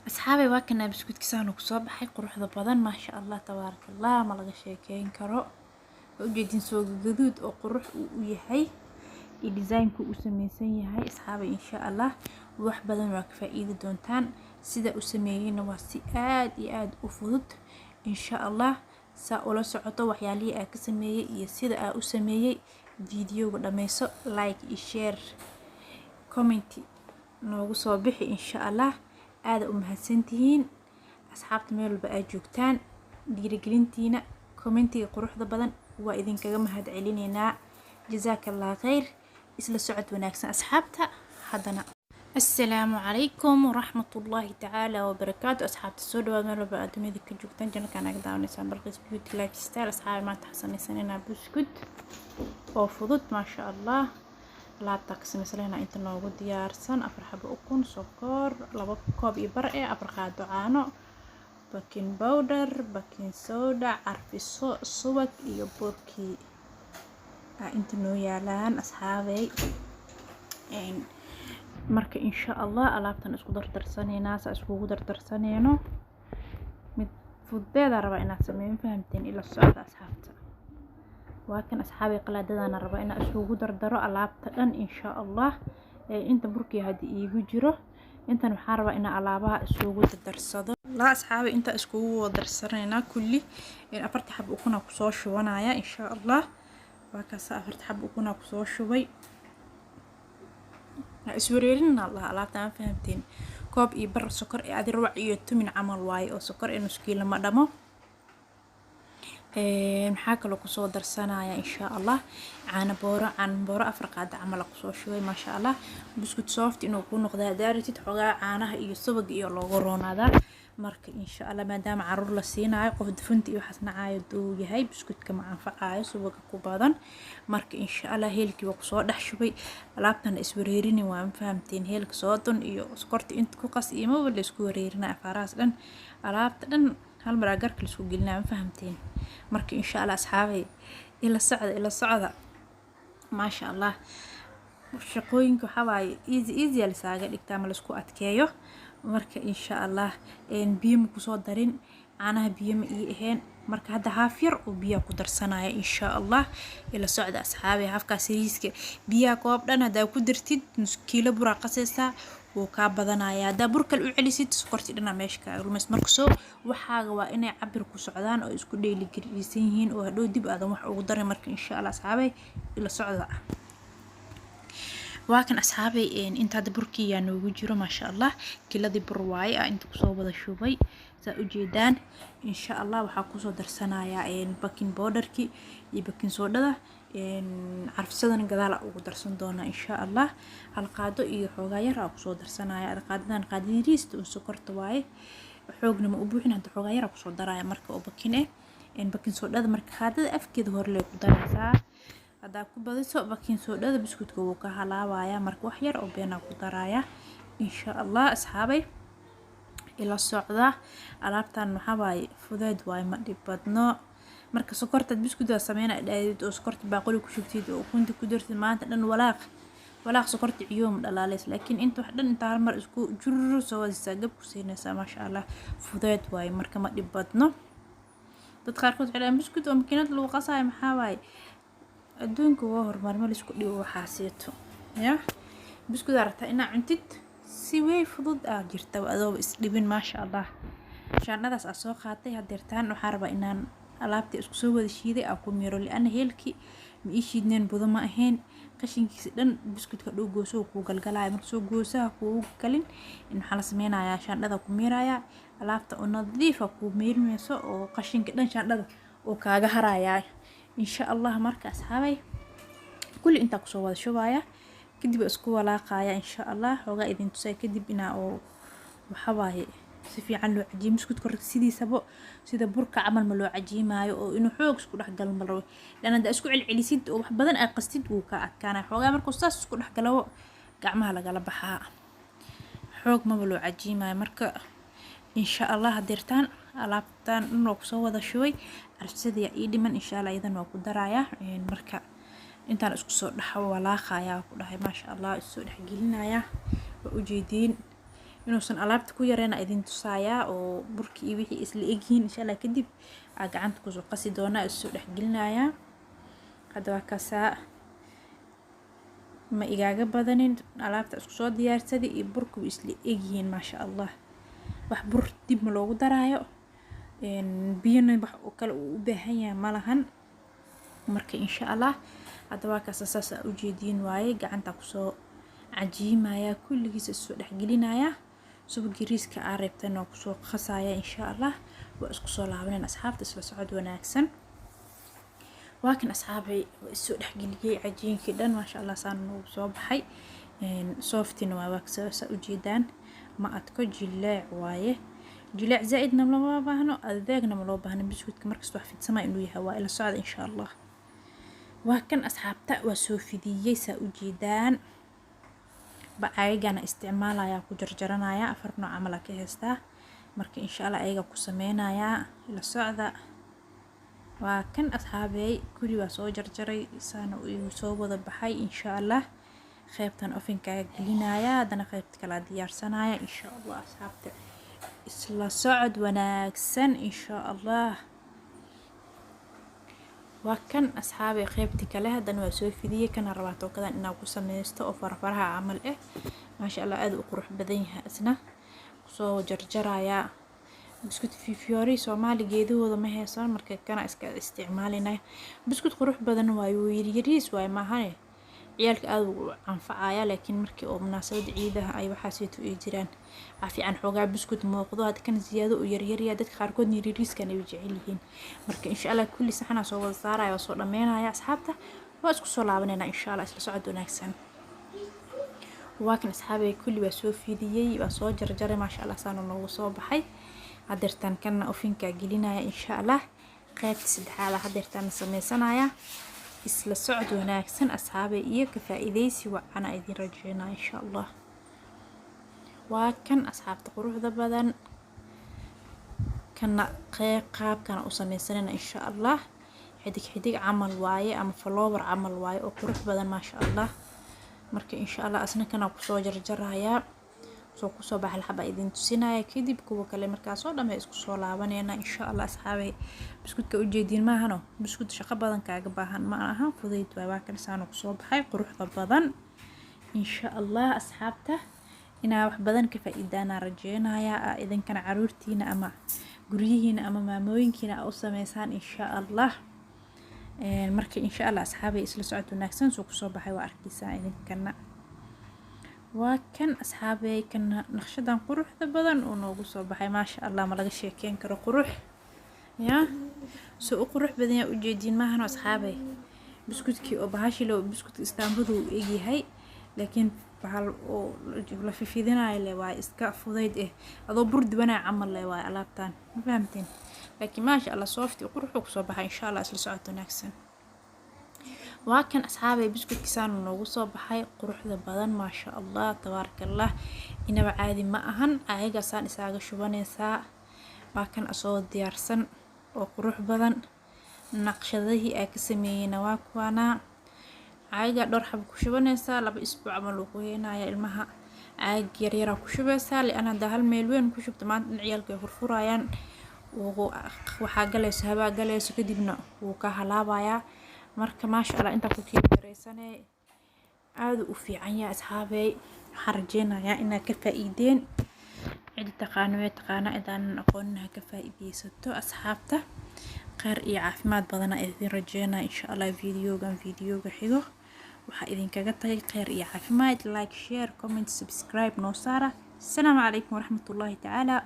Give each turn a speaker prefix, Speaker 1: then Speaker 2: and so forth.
Speaker 1: أصحابي واكنا بسكوت كسانو كصوب حي قروح ذا بدن ما شاء الله تبارك الله ما لقى شيكين كرو وجدين سوق جدود أو قروح ويحي الديزاين كو أسميسين يهاي أصحابي إن شاء الله وح بدن راكفة إيد دونتان سيدا أسميين واسي آد أفضل إن شاء الله سأولا سعطة وحيالي أكسمية يسيدا أسمية فيديو قداميسو لايك شير كومنتي noogu soo bixi insha Allah aad u mahadsantihiin asxaabta meel walba ay joogtaan dhiirigelintiina commentiga quruxda badan waa idinkaga mahad celineynaa jazaakallahu khayr isla socod wanaagsan asxaabta hadana assalaamu calaykum waraxmatullaahi tacaala wabarakaatu asxaabta soo dhawaad meel walba aad dunida ka joogtaan janalkan naga daawanaysaa Balqiis Beauty Lifestyle asxaabay maanta xasanaysanina buskut oo fudud ma sha Allah laabta ka sameysana inta noogu diyaarsan afar xabo ukun sokor laba koob iyo bar ee afar qaado caano baking powder baking soda carfiso subag iyo burki inta noo yaalaan asxaabay marka insha Allah alaabtan isku dardarsanayna isku dardarsanayno mid fudeeda raba inaad sameeyo fahamteen ila socda asxaabta وكان أصحابي قلادة أنا ربا إن أسوق دردرو ألعابتا إن شاء الله أنت بركي هادي يجرو أنت محاربة إن ألعابها أسوق دردرصدو لا أصحابي أنت أسوق درسرنا كلي إن أفرت حب أكون أقصاش ونايا إن شاء الله وكاسا أفرت حب أكون أقصاش شوي أسوريرنا الله ألعابتا فهمتين كوب إبر سكر أدي روع يتو من عمل واي أو سكر إنه سكيل ما دمو maxaa kaloo kusoo darsanaya insha Allah caano booro afar qaad camal kusoo shubay ma sha Allah buskut soft inuu ku noqdo daaratid xogaa caanaha iyo subag iyo looga roonaada marka insha Allah maadaama caruur la siinayo qof dufunta iyo xasnaayo duu yahay buskutka ma anfacayo subaga ku badan marka insha Allah heelkii waa kusoo dhax shubay alaabtan iswareerini waan fahamteen heelka soodon iyo sokorta inta ku qas iyo ma wala isku wareerinaa faraas dhan alaabta dhan hal mar agarka isku gelinaa fahamteen marka insha Allah asxaabay ila socda ma sha Allah shaqooyinka xawaay easy la saaga dhigtaa ma la isku adkeeyo marka insha Allah biyo ku soo darin caanaha biyo ma ii ahayn marka hadda haaf yar oo biyo ku darsanaya insha Allah ila socda asxaabay hafkaas riiska biyo koob dhan hada ku dartid nus kiilo bur qasaysa oo ka badanaya hada burkal u celisid sokorti dhana meeshka rumays marka soo waxaaga waa inay cabir ku socdaan oo isku dheeli gariisan yihiin oo hadhow dib aadan wax ugu darin marka insha Allah asxaabay ila socda وكان أصحابي أنت هذا بركي يعني وجرو ما شاء الله كل ذي برواي أنت كصوبة شوبي سأجدان إن شاء الله وحكوسو درسنا يا باكين بودر كي يباكين صودا عرف سدن قدال أو درسن دونا إن شاء الله القادو يحوغير أو كصو درسنا يا القادان قاديريست وسكرت واي حوغنا ما أبوحنا هاد حوغير أو كصو درايا مركا أو باكينه باكين صودا مركا هذا أفكيد هور لي قدرسا هذا كبديسو باكين صودا بسكوتكو وكا هلاوايا مركا wax yar oo beena ku daraya insha Allah asxaabay ila socda alaabtan waxa way fudeed way ma dibadno marka sokorta biskuuda sameeyna dhaayid oo sokorta baaquli ku shubtid oo kunti ku dartid maanta dhan walaaq sokorta ciyoom dhalaaleys laakiin inta wax dhan inta hal mar isku jurro soo wada gab ku siinaysa ma sha Allah fudeed way marka ma dibadno dad qaar kood xidhan biskuud oo makiinad lagu qasaay maxaa way adduunka waa horumar ma la isku dhigo waxaaseeto ya biskuud aragta ina cuntid si way fudud jirta adoo isdhibin ma sha Allah shaanadaas soo qaatay hadeertaan waxa raba inaan alaabta isku soo wada shiiday ku miro liana heelki ma ii shiidneen badan ma ahayn qashinkiisa dhan biskuudka dhow gooso ku galgalay markuu soo goosaha ku galin in waxa la sameeynaa shaandada ku miraya alaabta oo nadiif ah ku miirmayso oo qashinka dhan shaandada oo kaaga haraya insha Allah marka asxaabay kulli inta ku soo wada shubaya kadib isku walaaqaya insha Allah hoga idin tusay kadib ina oo waxa waaye si fiican loo cajiimo isku korrect sidiisaba sida burka camal ma loo cajiimaayo oo inuu xoog isku dhex gal ma rabo lana isku celcelisid oo wax badan ay qastid uu ka adkaanay xogaa markuu saas isku dhex galo gacmaha laga la baxaa xoog ma loo cajiimaayo marka insha Allah hadirtaan alaabtan inuu ku soo wada shubay arsadii ii dhiman insha Allah idan waa ku daraya marka intaan isku soo dhaxo walaaqaya ku dhahay ma sha Allah isoo dhex gelinaya waa u jeedin inuusan alaabta ku yareena idin tusaaya oo burki iyo wixii isla egyihiin insha Allah kadib gacanta ku soo qasi doona isoo dhex gelinaya hadda waa kasaa ma igaaga badanin alaabta isku soo diyaarsaday iyo burku isla egyihiin ma sha Allah wax bur dib ma loogu daraayo biyana wax oo kale u baahan yahay malahan marka insha Allah hadda waa kasaa saas u jeedin waaye gacanta ku soo cajiimaya kulligiisa soo dhex gelinaya subag yariiska reebtana ku soo qasaya insha Allah waa isku soo laabaneen asxaabta isla socod wanaagsan waa kan asxaabay soo dhex geliyay cajiinkii dhan ma sha Allah saan ugu soo baxay softina waa wax u jeedaan ma adko jileec waaye jileec zaidna lama baahno adeegna ma loo baahno biskuitka markasta wax fidsama inuu yahay waa ila socod insha Allah waa kan asxaabta waa soo fidiyay saa u jeedaan bacaygana isticmaalaya ku jarjaranaya 4 nooc camal ka heystaa marka insha Allah ayaga ku sameynaya ila socda waa kan asxaabay kulli waa soo jarjaray saana uu soo wada baxay insha Allah qaybtan ovenka gelinaya hadana qaybta kala diyaarsanaya insha Allah asxaabta isla socod wanaagsan insha Allah waa kan asxaabay qaybta kale hadana waa soo fidiyay kana rabaato kadan inaa ku sameysto oo farfaraha camal ma sha Allah aad u qurux badan yahay asna soo jarjaraya biscuit fiori Soomaaligeedooda ma heesan marka kana iska isticmaalinay biscuit qurux badan waayo yariis waay maahan ciyalka aad u anfacaya laakiin markii oo munaasabad ciidaha ay waxa sii tu jiraan afiican xogaa biscuit muuqdo had kan ziyaado u yaryar dadka qaar kood yariiskan ay jecel yihiin marka insha Allah kulli saxana soo wada saaraya soo dhameynaya asxaabta waa isku soo laabanayna insha Allah isla socod wanaagsan waa kan asxaabay kulli waa soo fidiyay waa soo jarjaray ma sha Allah saan noogu soo baxay hadirtan kana ovenka gelinaya insha Allah qaybta saddexaad hadirtan sameysanaya isla socod wanaagsan asxaabay iyo ka faa'iideysi waana idin rajeynaa insha Allah waa kan asxaabta quruxda badan kana qaabkana u sameysanayna insha Allah xidig camal waaye ama flower camal waaye oo qurux badan ma sha Allah marka insha Allah asna kana ku soo jarjaraya soo ku soo baxal xaba idin tusinaya kadib kuwa kale marka soo dhamay isku soo laabanayna insha Allah asxaabay biskuitka u jeedin ma ahano biskuit shaqo badan kaaga baahan ma aha fudayd waa kan saan ku soo baxay quruxda badan insha Allah asxaabta ina wax badan ka faa'iidana rajeynaya idinkana caruurtiina ama guriyihiina ama maamooyinkiina u sameeysan insha Allah marka insha Allah asxaabay isla socod wanaagsan soo ku soo baxay waa arkaysaa idinkana waa kan asxaabay kan naqshadan quruxda badan oo noogu soo baxay ma sha Allah ma laga sheekeen karo qurux ya soo qurux badan u jeedin ma ahano asxaabay biskuitkii oo bahashi loo biskuit istaanbadu u egyahay laakiin bahal oo la fifidinayo waa iska fudayd adoo burdi banaa camal waa alaabtan ma fahamteen laakiin ma sha Allah soft qurux ku soo baxay insha Allah isla socod wanaagsan waa kan asxaabay biskuitkiisaan noogu soo baxay quruxda badan ma sha Allah tabarakallah inaba caadi ma ahan ayaga saan isaaga shubanaysa waa kan asoo diyaarsan oo qurux badan naqshadihii ay ka sameeyeen waa kuwana ayaga dhor xab ku shubanaysa 2 isbuuc ama loo qoynaya ilmaha ayag yar ku shubaysa liana hal meel weyn ku shubta maanta ciyalka furfurayaan waxa galayso haba galayso kadibna wuu ka halaabaya marka ma sha Allah inta ku kiibareysanay aad u fiican yahay asxaabay waxaan rajeynayaa inaad ka faa'iideen cid taqaana idaan aqoonina ka faa'iideysato asxaabta qaar iyo caafimaad badan idin rajeynaa insha Allah videoga xigo waxa idin kaga tagay qaar iyo caafimaad like share comment subscribe noo saara assalamu alaykum warahmatullahi ta'ala